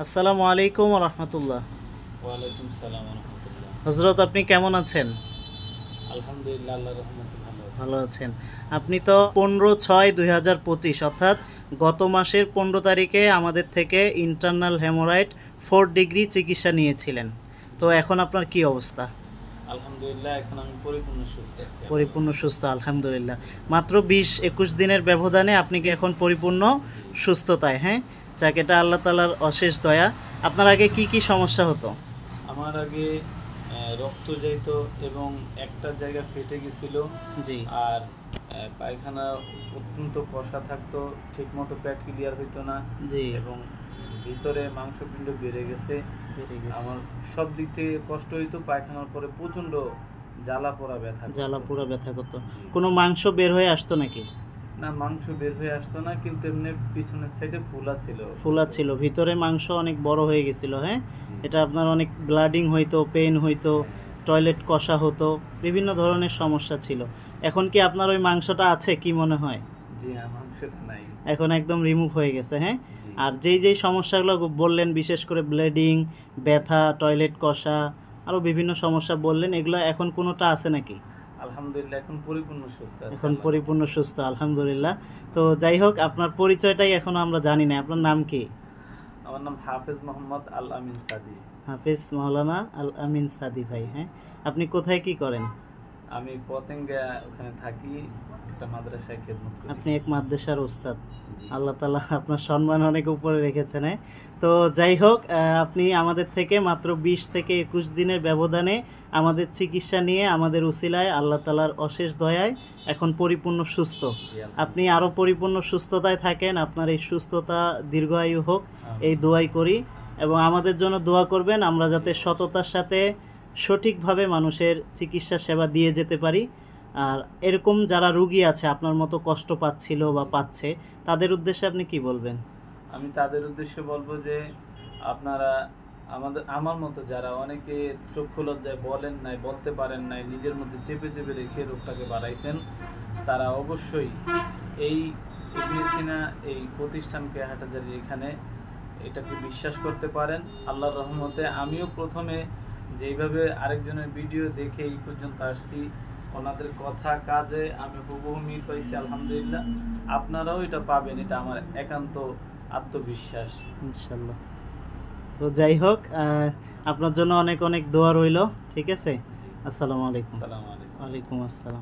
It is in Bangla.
আসসালামু আলাইকুম ওয়া রাহমাতুল্লাহ। ওয়ালাইকুম সালাম ওয়া রাহমাতুল্লাহ। হযরত আপনি কেমন আছেন? আলহামদুলিল্লাহ, আল্লাহর রহমতে ভালো আছি। ভালো আছেন। আপনি তো 15/6/2025 অর্থাৎ গত মাসের 15 তারিখে আমাদের থেকে ইন্টারনাল হেমোরাইড 4 ডিগ্রি চিকিৎসা নিয়েছিলেন। তো এখন আপনার কি অবস্থা? আলহামদুলিল্লাহ, এখন আমি পরিপূর্ণ সুস্থ আছি। পরিপূর্ণ সুস্থ, আলহামদুলিল্লাহ। মাত্র 20-21 দিনের ব্যবধানে আপনি কি এখন পরিপূর্ণ সুস্থতায়? হ্যাঁ, যাক, এটা আল্লাহ তাআলার অশেষ দয়া। আপনার আগে কি কি সমস্যা হতো? আমার আগে রক্ত যাইত এবং একটা জায়গা ফেটে গেছিল। জি। আর পায়খানা অত্যন্ত কষা থাকতো, ঠিকমতো পেট ক্লিয়ার হইতো না। জি। এবং ভিতরে মাংসপিণ্ড বেড়ে গেছে। আমার সব দিক থেকে কষ্ট হইতো। পায়খানার পরে প্রচণ্ড জ্বালা পোড়া ব্যথা করতো। কোনো মাংস বের হয়ে আসতো নাকি? না, মাংস বের হয়ে আসতো না, কিন্তু এমনি পিছনের সাইডে ফুলা ছিল, ভিতরে মাংস অনেক বড় হয়ে গেছিল। হ্যাঁ, এটা আপনার অনেক ব্লাডিং হইতো, পেইন হইতো, টয়লেট কষা হতো, বিভিন্ন ধরনের সমস্যা ছিল। এখন কি আপনার ওই মাংসটা আছে, কি মনে হয়? জি না, মাংসটা নাই, এখন একদম রিমুভ হয়ে গেছে। হ্যাঁ, আর যেই সমস্যাগুলো বললেন, বিশেষ করে ব্লিডিং, ব্যথা, টয়লেট কষা, আরও বিভিন্ন সমস্যা বললেন, এগুলো এখন কোনোটা আছে নাকি? আলহামদুলিল্লাহ, এখন পরিপূর্ণ সুস্থ আছি। এখন পরিপূর্ণ সুস্থ, আলহামদুলিল্লাহ। তো যাই হোক, আপনার পরিচয়টাই এখনো আমরা জানি না। আপনার নাম কি? আমার নাম হাফেজ মোহাম্মদ আল আমিন সাদি। হাফেজ মাওলানা আল আমিন সাদি ভাই। হ্যাঁ, আপনি কোথায় কি করেন? আমি পতেঙ্গা ওখানে থাকি, একটা মাদ্রাসায় খেদমত করি। আপনি এক মাদ্রাসার ওস্তাদ। আল্লাহ তাআলা আপনার সম্মান অনেক উপরে রেখেছেন। তো যাই হোক, আপনি আমাদের থেকে মাত্র 20 থেকে 21 দিনের ব্যবধানে আমাদের চিকিৎসা নিয়ে আমাদের উসিলায় আল্লাহ তাআলার অশেষ দয়ায় এখন পরিপূর্ণ সুস্থ। আপনি আরও পরিপূর্ণ সুস্থতায় থাকেন, আপনার এই সুস্থতা দীর্ঘায়ু হোক, এই দোয়াই করি। এবং আমাদের জন্য দোয়া করবেন, আমরা যাতে সততার সাথে সঠিকভাবে মানুষের চিকিৎসা সেবা দিয়ে যেতে পারি। আর এরকম যারা রুগী আছে, আপনার মতো কষ্ট পাচ্ছিল বা পাচ্ছে, তাদের উদ্দেশ্যে আপনি কি বলবেন? আমি তাদের উদ্দেশ্যে বলবো যে আপনারা আমার মতো যারা অনেকে চক্ষু লজ্জায় বলতে পারেন নাই, নিজের মধ্যে চেপে চেপে রেখে রোগটাকে বাড়াইছেন, তারা অবশ্যই এই ইবনে সিনা এই প্রতিষ্ঠানকে হাটহাজারী এখানে এটাকে বিশ্বাস করতে পারেন। আল্লাহর রহমতে আমিও প্রথমে যেইভাবে আরেকজনের ভিডিও দেখে এই পর্যন্ত আসছি, ওনাদের কথা কাজে আমি হুবহু মিল পাইছি। আলহামদুলিল্লাহ, আপনারাও এটা পাবেন, এটা আমার একান্ত আত্মবিশ্বাস, ইনশাল্লাহ। তো যাই হোক, আপনার জন্য অনেক অনেক দোয়া রইল। ঠিক আছে, আসসালামু আলাইকুম। আসসালামু আলাইকুম। ওয়ালাইকুম আসসালাম।